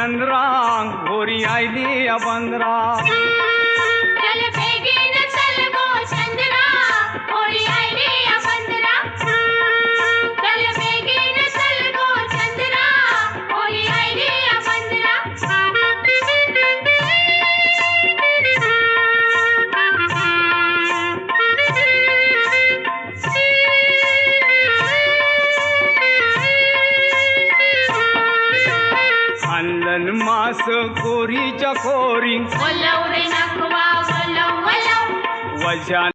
चंद्रा गोरी आयली बंदरा चल बेगीन चल गो चंद्रा होळी आयली बंदरा चल बेगीन चल गो चंद्रा होळी आयली बंदरा अंदन मास गोरीच्या कोरी वलव रे नखवा वलव वलव वजा